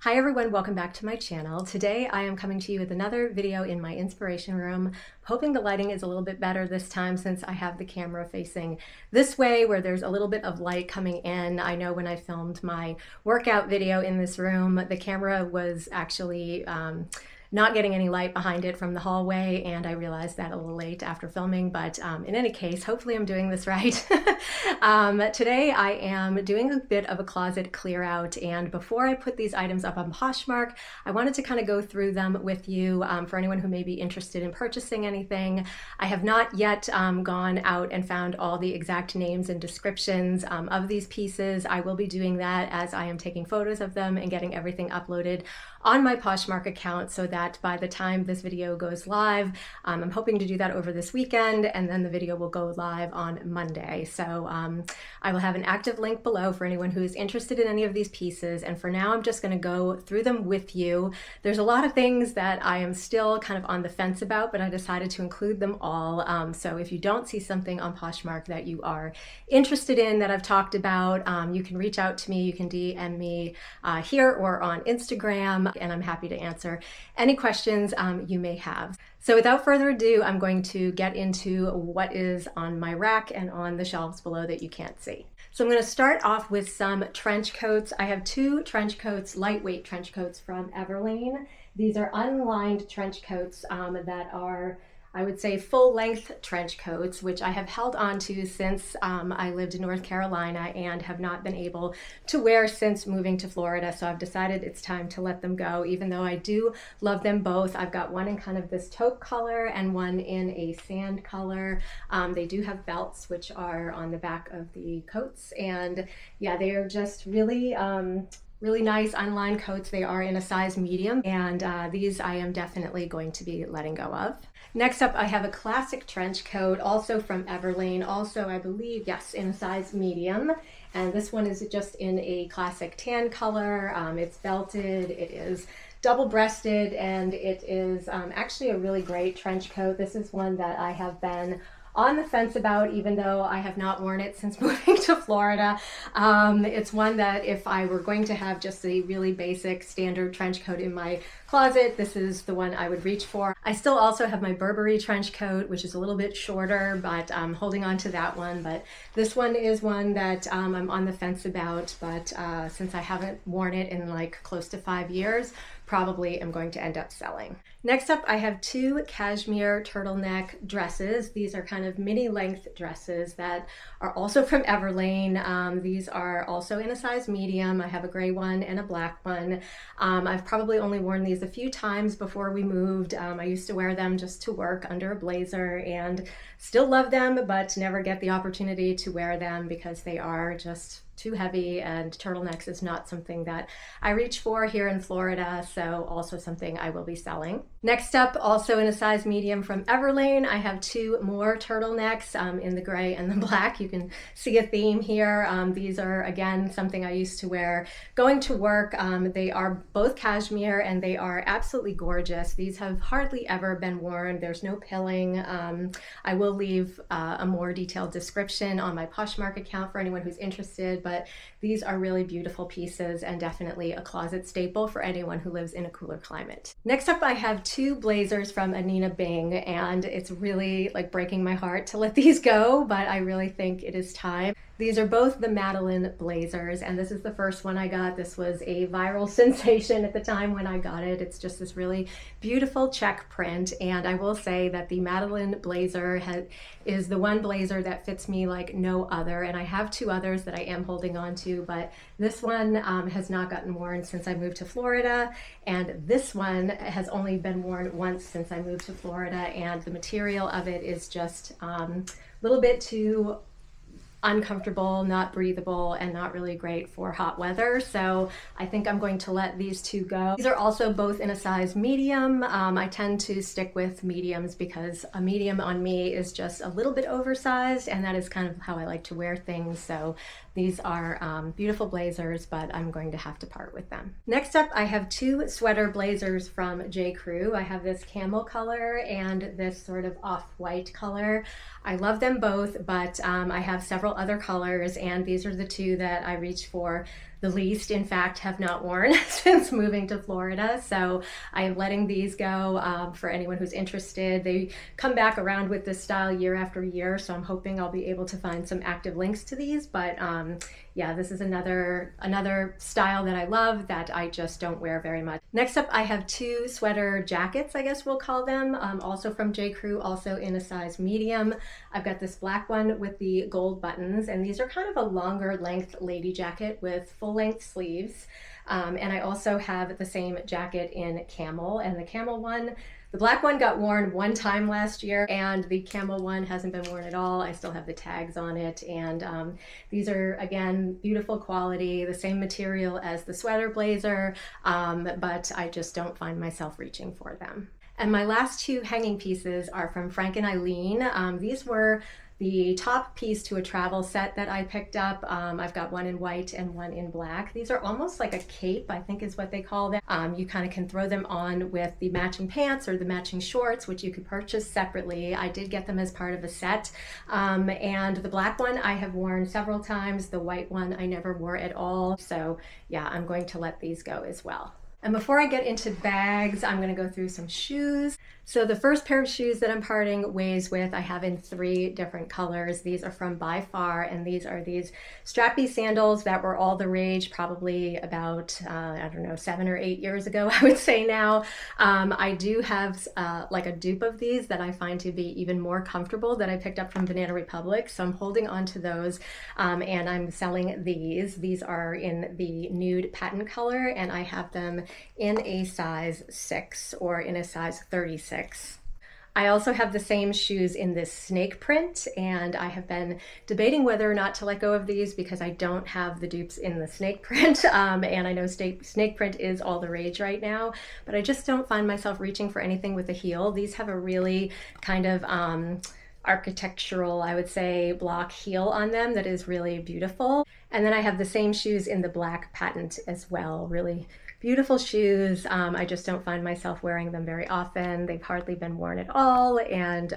Hi everyone, welcome back to my channel. Today I am coming to you with another video in my inspiration room. Hoping the lighting is a little bit better this time since I have the camera facing this way where there's a little bit of light coming in. I know when I filmed my workout video in this room, the camera was actually not getting any light behind it from the hallway, and I realized that a little late after filming, but in any case, hopefully I'm doing this right. Today I am doing a bit of a closet clear out, and before I put these items up on Poshmark, I wanted to kind of go through them with you for anyone who may be interested in purchasing anything. I have not yet gone out and found all the exact names and descriptions of these pieces. I will be doing that as I am taking photos of them and getting everything uploaded on my Poshmark account so that by the time this video goes live, I'm hoping to do that over this weekend, and then the video will go live on Monday. So I will have an active link below for anyone who is interested in any of these pieces. And for now, I'm just going to go through them with you. There's a lot of things that I am still kind of on the fence about, but I decided to include them all. So if you don't see something on Poshmark that you are interested in that I've talked about, you can reach out to me. You can DM me here or on Instagram, and I'm happy to answer any questions you may have. So without further ado, I'm going to get into what is on my rack and on the shelves below that you can't see. So I'm going to start off with some trench coats. I have two trench coats, lightweight trench coats from Everlane. These are unlined trench coats that are, I would say, full-length trench coats, which I have held on to since I lived in North Carolina and have not been able to wear since moving to Florida. So I've decided it's time to let them go, even though I do love them both. I've got one in kind of this taupe color and one in a sand color. They do have belts, which are on the back of the coats. And yeah, they are just really nice unlined coats. They are in a size medium, and these I am definitely going to be letting go of. Next up, I have a classic trench coat, also from Everlane, also I believe, yes, in a size medium. And this one is just in a classic tan color. It's belted, it is double-breasted, and it is actually a really great trench coat. This is one that I have been on the fence about, even though I have not worn it since moving to Florida. It's one that if I were going to have just a really basic standard trench coat in my closet, this is the one I would reach for. I still also have my Burberry trench coat, which is a little bit shorter, but I'm holding on to that one. But this one is one that I'm on the fence about, but since I haven't worn it in like close to 5 years, probably am going to end up selling. Next up, I have two cashmere turtleneck dresses. These are kind of mini length dresses that are also from Everlane. These are also in a size medium. I have a gray one and a black one. I've probably only worn these a few times before we moved. I used to wear them just to work under a blazer and still love them, but never get the opportunity to wear them because they are just too heavy, and turtlenecks is not something that I reach for here in Florida, so also something I will be selling. Next up, also in a size medium from Everlane, I have two more turtlenecks in the gray and the black. You can see a theme here. These are, again, something I used to wear going to work. They are both cashmere and they are absolutely gorgeous. These have hardly ever been worn. There's no pilling. I will leave a more detailed description on my Poshmark account for anyone who's interested, but these are really beautiful pieces and definitely a closet staple for anyone who lives in a cooler climate. Next up, I have two blazers from Anina Bing, and it's really like breaking my heart to let these go, but I really think it is time. These are both the Madeline blazers, and this is the first one I got. This was a viral sensation at the time when I got it. It's just this really beautiful check print, and I will say that the Madeline blazer is the one blazer that fits me like no other, and I have two others that I am holding on to, but this one has not gotten worn since I moved to Florida, and this one has only been worn once since I moved to Florida, and the material of it is just a little bit too uncomfortable, not breathable, and not really great for hot weather. So I think I'm going to let these two go. These are also both in a size medium. I tend to stick with mediums because a medium on me is just a little bit oversized, and that is kind of how I like to wear things. So these are beautiful blazers, but I'm going to have to part with them. Next up, I have two sweater blazers from J. Crew. I have this camel color and this sort of off-white color. I love them both, but I have several other colors, and these are the two that I reach for the least, in fact, have not worn since moving to Florida. So I am letting these go for anyone who's interested. They come back around with this style year after year, so I'm hoping I'll be able to find some active links to these. But yeah, this is another style that I love that I just don't wear very much. Next up, I have two sweater jackets, I guess we'll call them, also from J. Crew, also in a size medium. I've got this black one with the gold buttons, and these are kind of a longer length lady jacket with full length sleeves. And I also have the same jacket in camel, and the camel one, the black one got worn one time last year, and the camel one hasn't been worn at all. I still have the tags on it, and these are, again, beautiful quality, the same material as the sweater blazer, but I just don't find myself reaching for them. And my last two hanging pieces are from Frank and Eileen. These were the top piece to a travel set that I picked up. I've got one in white and one in black. These are almost like a cape, I think is what they call them. You kind of can throw them on with the matching pants or the matching shorts, which you could purchase separately. I did get them as part of a set. And the black one I have worn several times. The white one I never wore at all. So yeah, I'm going to let these go as well. And before I get into bags, I'm going to go through some shoes. So the first pair of shoes that I'm parting ways with, I have in 3 different colors. These are from By Far, and these are these strappy sandals that were all the rage probably about, I don't know, 7 or 8 years ago, I would say now. I do have like a dupe of these that I find to be even more comfortable that I picked up from Banana Republic. So I'm holding on to those, and I'm selling these. These are in the nude patent color, and I have them in a size 6 or in a size 36. I also have the same shoes in this snake print, and I have been debating whether or not to let go of these because I don't have the dupes in the snake print, and I know snake print is all the rage right now, but I just don't find myself reaching for anything with a heel. These have a really kind of architectural, I would say, block heel on them that is really beautiful. And then I have the same shoes in the black patent as well, really beautiful shoes. I just don't find myself wearing them very often. They've hardly been worn at all, and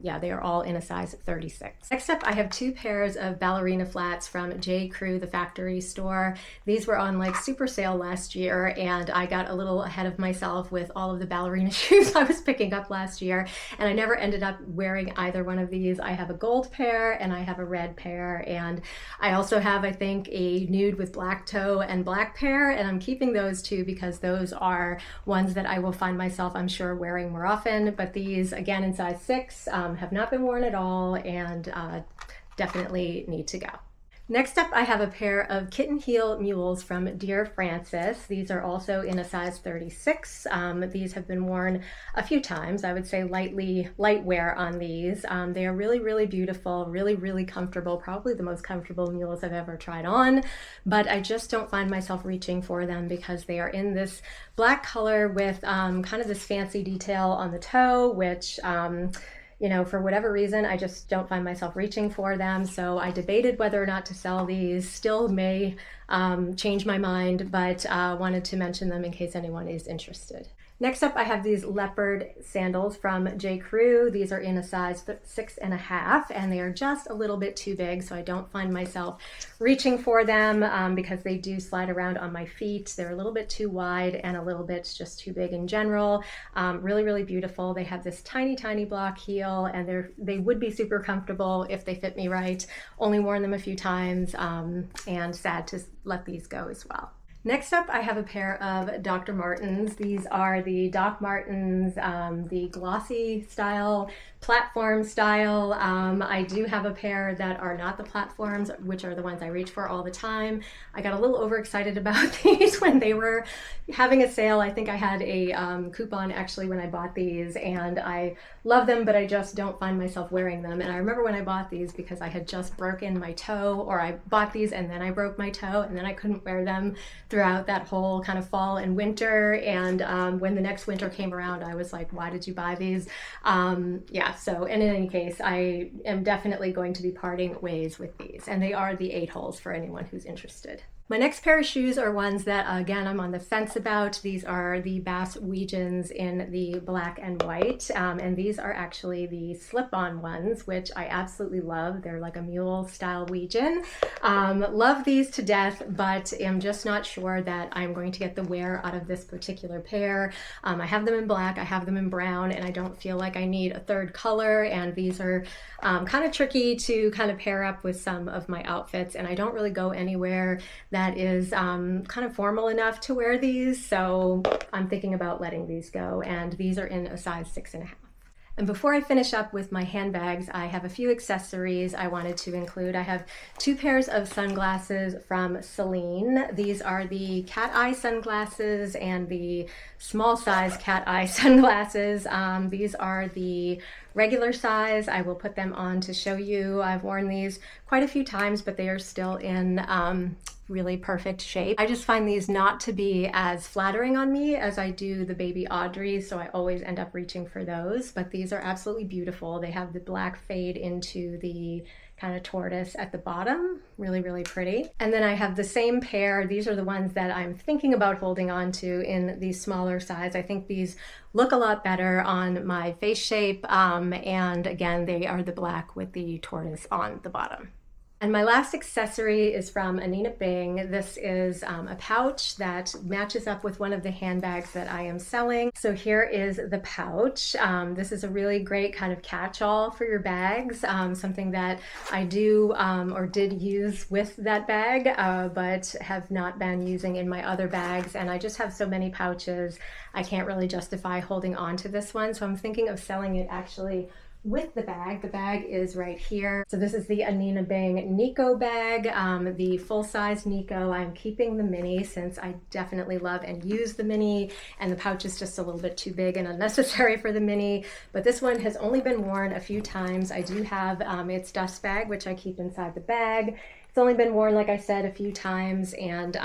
yeah, they are all in a size 36. Next up, I have 2 pairs of ballerina flats from J. Crew, the factory store. These were on like super sale last year, and I got a little ahead of myself with all of the ballerina shoes I was picking up last year, and I never ended up wearing either one of these. I have a gold pair and I have a red pair, and I also have, I think, a nude with black toe and black pair, and I'm keeping those two because those are ones that I will find myself, I'm sure, wearing more often. But these, again, in size 6, have not been worn at all, and definitely need to go. Next up, I have a pair of kitten heel mules from Dear Francis. These are also in a size 36. These have been worn a few times. I would say light wear on these. They are really, really beautiful, really, really comfortable, probably the most comfortable mules I've ever tried on, but I just don't find myself reaching for them because they are in this black color with kind of this fancy detail on the toe, which you know, for whatever reason, I just don't find myself reaching for them. So I debated whether or not to sell these. Still may change my mind, but wanted to mention them in case anyone is interested. Next up, I have these leopard sandals from J. Crew. These are in a size 6.5, and they are just a little bit too big, so I don't find myself reaching for them because they do slide around on my feet. They're a little bit too wide and a little bit just too big in general. Really, really beautiful. They have this tiny, tiny block heel, and they would be super comfortable if they fit me right. Only worn them a few times, and sad to let these go as well. Next up, I have a pair of Dr. Martens. These are the Doc Martens, the glossy style, platform style. I do have a pair that are not the platforms, which are the ones I reach for all the time. I got a little overexcited about these when they were having a sale. I think I had a coupon actually when I bought these, and I love them, but I just don't find myself wearing them. And I remember when I bought these because I had just broken my toe, or I bought these and then I broke my toe, and then I couldn't wear them throughout that whole kind of fall and winter. And when the next winter came around, I was like, why did you buy these? Yeah, so, and in any case, I am definitely going to be parting ways with these, and they are the 8 holes for anyone who's interested. My next pair of shoes are ones that, again, I'm on the fence about. These are the Bass Weegens in the black and white, and these are actually the slip-on ones, which I absolutely love. They're like a mule style Weegen. Love these to death, but am just not sure that I'm going to get the wear out of this particular pair. I have them in black, I have them in brown, and I don't feel like I need a third color, and these are kind of tricky to kind of pair up with some of my outfits, and I don't really go anywhere that is kind of formal enough to wear these, so I'm thinking about letting these go, and these are in a size 6.5. And before I finish up with my handbags, I have a few accessories I wanted to include. I have 2 pairs of sunglasses from Celine. These are the cat eye sunglasses and the small size cat eye sunglasses. These are the regular size. I will put them on to show you. I've worn these quite a few times, but they are still in really perfect shape. I just find these not to be as flattering on me as I do the baby Audrey, so I always end up reaching for those, but these are absolutely beautiful. They have the black fade into the kind of tortoise at the bottom. Really, really pretty. And then I have the same pair. These are the ones that I'm thinking about holding on to in the smaller size. I think these look a lot better on my face shape, and again, they are the black with the tortoise on the bottom. And my last accessory is from Anina Bing. This is a pouch that matches up with one of the handbags that I am selling. So here is the pouch. This is a really great kind of catch-all for your bags, something that I do or did use with that bag, but have not been using in my other bags. And I just have so many pouches, I can't really justify holding on to this one. So I'm thinking of selling it actually with the bag. The bag is right here. So this is the Anina Bing Nico bag, the full-size Nico. I'm keeping the mini since I definitely love and use the mini, and the pouch is just a little bit too big and unnecessary for the mini, but this one has only been worn a few times. I do have its dust bag, which I keep inside the bag. It's only been worn, like I said, a few times, and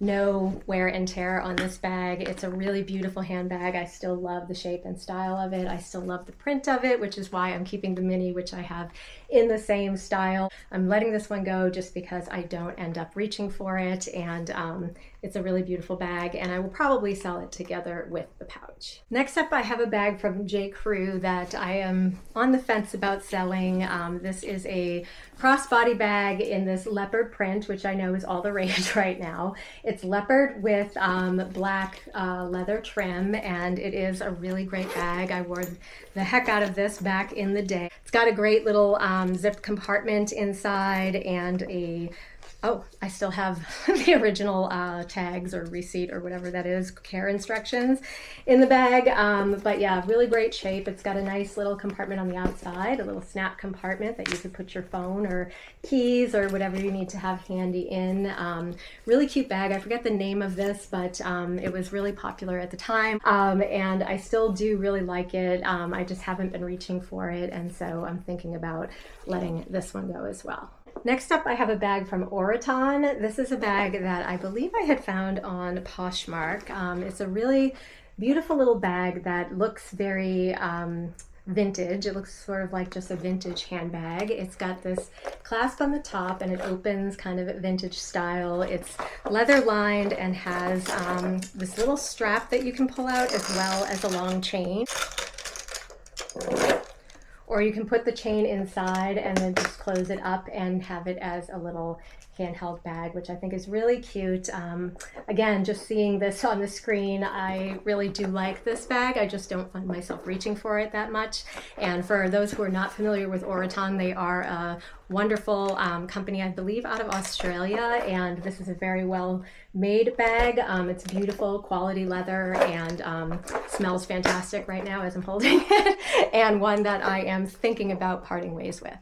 no wear and tear on this bag. It's a really beautiful handbag. I still love the shape and style of it. I still love the print of it, which is why I'm keeping the mini, which I have in the same style. I'm letting this one go just because I don't end up reaching for it, and it's a really beautiful bag, and I will probably sell it together with the pouch. Next up, I have a bag from J. Crew that I am on the fence about selling. This is a crossbody bag in this leopard print, which I know is all the rage right now. It's leopard with black leather trim, and it is a really great bag. I wore the heck out of this back in the day. It's got a great little zipped compartment inside and I still have the original tags or receipt or whatever that is, care instructions in the bag. But yeah, really great shape. It's got a nice little compartment on the outside, a little snap compartment that you could put your phone or keys or whatever you need to have handy in. Really cute bag. I forget the name of this, but it was really popular at the time. And I still do really like it. I just haven't been reaching for it. And so I'm thinking about letting this one go as well. Next up, I have a bag from Oraton. This is a bag that I believe I had found on Poshmark. It's a really beautiful little bag that looks very vintage. It looks sort of like just a vintage handbag. It's got this clasp on the top and it opens kind of vintage style. It's leather lined and has this little strap that you can pull out as well as a long chain. Or you can put the chain inside and then just close it up and have it as a little handheld bag, which I think is really cute. Again, just seeing this on the screen, I really do like this bag. I just don't find myself reaching for it that much. And for those who are not familiar with Oraton, they are a wonderful company, I believe, out of Australia, and this is a very well made bag. It's beautiful quality leather and smells fantastic right now as I'm holding it, and one that I am thinking about parting ways with.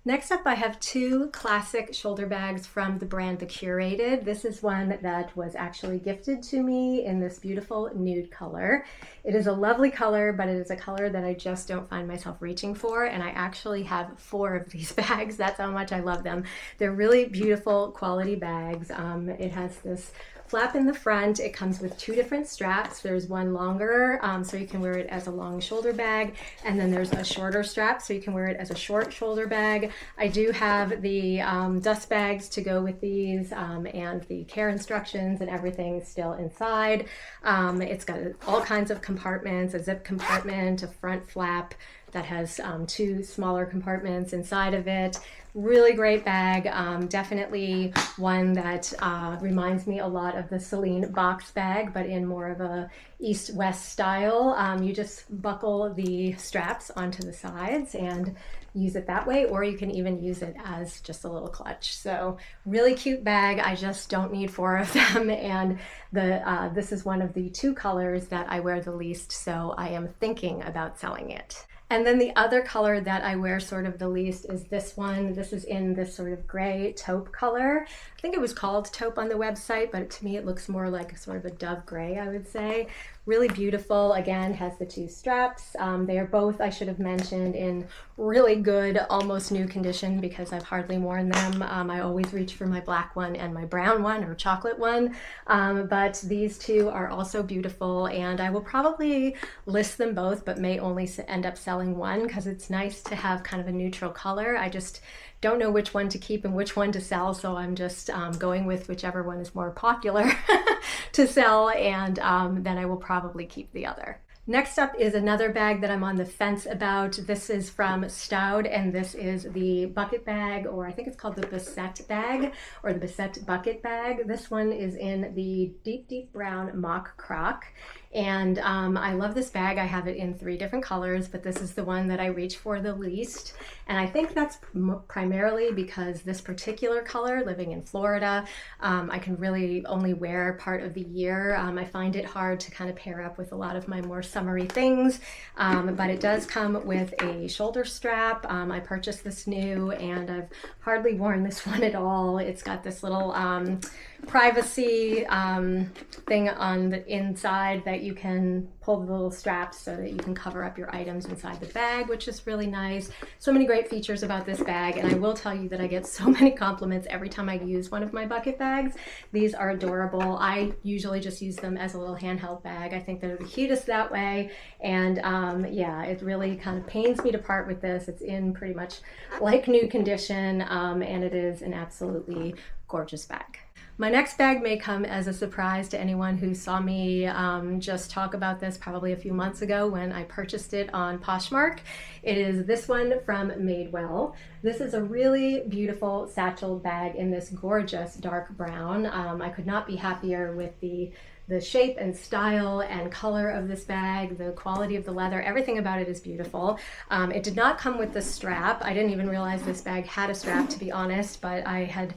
Next up, I have 2 classic shoulder bags from the brand The Curated. This is one that was actually gifted to me in this beautiful nude color. It is a lovely color, but it is a color that I just don't find myself reaching for, and I actually have 4 of these bags. That's how much I love them. They're really beautiful quality bags. It has this flap in the front. It comes with two different straps. There's one longer, so you can wear it as a long shoulder bag, and then there's a shorter strap, so you can wear it as a short shoulder bag. I do have the dust bags to go with these, and the care instructions and everything still inside. It's got all kinds of compartments, a zip compartment, a front flap that has two smaller compartments inside of it. Really great bag, definitely one that reminds me a lot of the Celine box bag, but in more of a east-west style. You just buckle the straps onto the sides and use it that way, or you can even use it as just a little clutch. So really cute bag. I just don't need 4 of them, and this is one of the 2 colors that I wear the least, so I am thinking about selling it. And then the other color that I wear sort of the least is this one. This is in this sort of gray taupe color. I think it was called taupe on the website, but to me it looks more like sort of a dove gray, I would say. Really beautiful. Again, has the 2 straps. They are both, I should have mentioned, in really good, almost new condition because I've hardly worn them. I always reach for my black one and my brown one or chocolate one, but these 2 are also beautiful, and I will probably list them both, but may only end up selling one because it's nice to have kind of a neutral color. I just don't know which one to keep and which one to sell, so I'm just going with whichever one is more popular to sell, and then I will probably keep the other. Next up is another bag that I'm on the fence about. This is from Staud, and this is the bucket bag, or I think it's called the Bissette bag, or the Bissette bucket bag. This one is in the deep brown mock croc, and I love this bag. I have it in 3 different colors, but this is the one that I reach for the least, and I think that's primarily because this particular color, living in Florida, I can really only wear part of the year. I find it hard to kind of pair up with a lot of my more summery things, but it does come with a shoulder strap. I purchased this new, and I've hardly worn this one at all. It's got this little privacy thing on the inside that you can pull the little straps so that you can cover up your items inside the bag, which is really nice. So many great features about this bag, and I will tell you that I get so many compliments every time I use one of my bucket bags. These are adorable. I usually just use them as a little handheld bag. I think they're the cutest that way, and yeah, it really kind of pains me to part with this. It's in pretty much like new condition, and it is an absolutely gorgeous bag. My next bag may come as a surprise to anyone who saw me just talk about this probably a few months ago when I purchased it on Poshmark. It is this one from Madewell. This is a really beautiful satchel bag in this gorgeous dark brown. I could not be happier with the shape and style and color of this bag, the quality of the leather, everything about it is beautiful. It did not come with the strap. I didn't even realize this bag had a strap, to be honest, but I had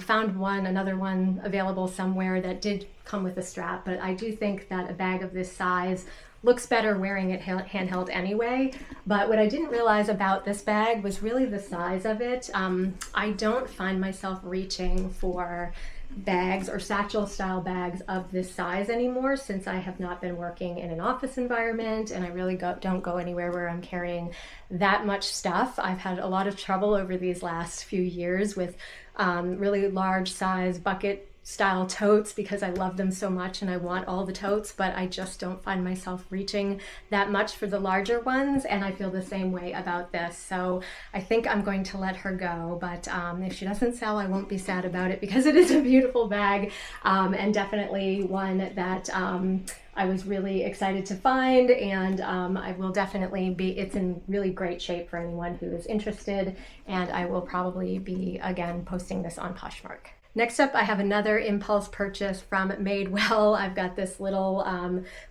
found another one available somewhere that did come with a strap. But I do think that a bag of this size looks better wearing it handheld anyway. But what I didn't realize about this bag was really the size of it. I don't find myself reaching for bags or satchel style bags of this size anymore since I have not been working in an office environment, and I really don't go anywhere where I'm carrying that much stuff. I've had a lot of trouble over these last few years with really large size bucket style totes because I love them so much and I want all the totes, but I just don't find myself reaching that much for the larger ones, and I feel the same way about this. So I think I'm going to let her go, but if she doesn't sell, I won't be sad about it because it is a beautiful bag, and definitely one that I was really excited to find, and I will definitely it's in really great shape for anyone who is interested, and I will probably be again posting this on Poshmark. Next up, I have another impulse purchase from Madewell. I've got this little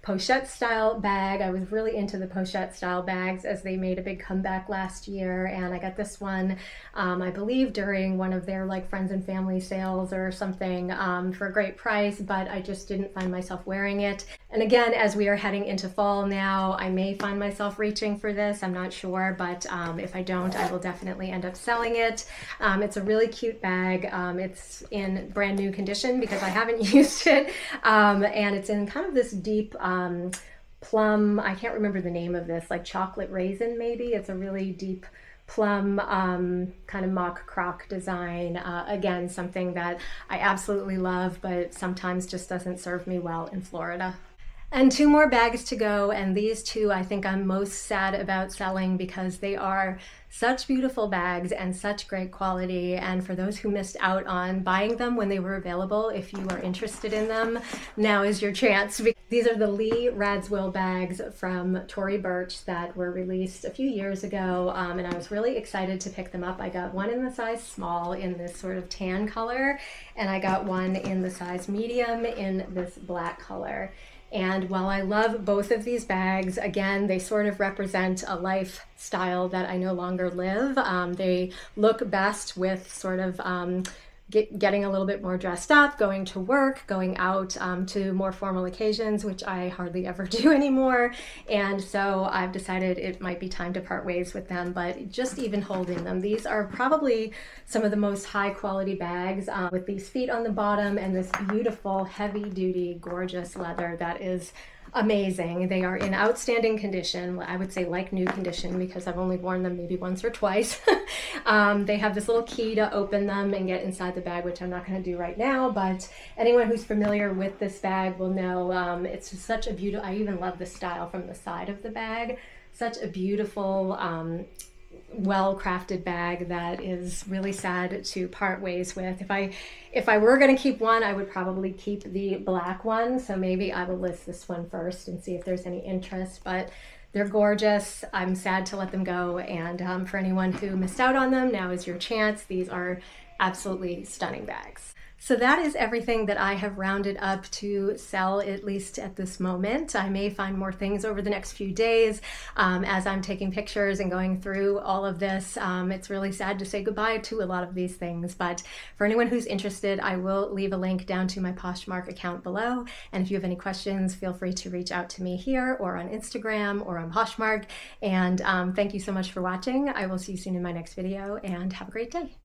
pochette style bag. I was really into the pochette style bags as they made a big comeback last year, and I got this one, I believe during one of their like friends and family sales or something, for a great price, but I just didn't find myself wearing it. And again, as we are heading into fall now, I may find myself reaching for this. I'm not sure, but if I don't, I will definitely end up selling it. It's a really cute bag. It's in brand new condition because I haven't used it, and it's in kind of this deep plum, I can't remember the name of this, like chocolate raisin maybe. It's a really deep plum kind of mock croc design. Again, something that I absolutely love, but sometimes just doesn't serve me well in Florida. And two more bags to go, and these two I think I'm most sad about selling because they are such beautiful bags and such great quality. And for those who missed out on buying them when they were available, if you are interested in them, now is your chance. These are the Lee Radziwill bags from Tory Burch that were released a few years ago, and I was really excited to pick them up. I got one in the size small in this sort of tan color, and I got one in the size medium in this black color. And while I love both of these bags, again, they sort of represent a lifestyle that I no longer live. They look best with sort of getting a little bit more dressed up, going to work, going out to more formal occasions, which I hardly ever do anymore. And so I've decided it might be time to part ways with them, but just even holding them, these are probably some of the most high quality bags with these feet on the bottom and this beautiful heavy duty, gorgeous leather that is amazing. They are in outstanding condition. I would say like new condition because I've only worn them maybe once or twice. They have this little key to open them and get inside the bag, which I'm not going to do right now, but anyone who's familiar with this bag will know it's just such a beautiful, I even love the style from the side of the bag. Such a beautiful, well-crafted bag that is really sad to part ways with. If I were going to keep one, I would probably keep the black one, so maybe I will list this one first and see if there's any interest, but they're gorgeous. I'm sad to let them go, and for anyone who missed out on them, now is your chance. These are absolutely stunning bags. So that is everything that I have rounded up to sell, at least at this moment. I may find more things over the next few days as I'm taking pictures and going through all of this. It's really sad to say goodbye to a lot of these things, but for anyone who's interested, I will leave a link down to my Poshmark account below. And if you have any questions, feel free to reach out to me here or on Instagram or on Poshmark. And thank you so much for watching. I will see you soon in my next video, and have a great day.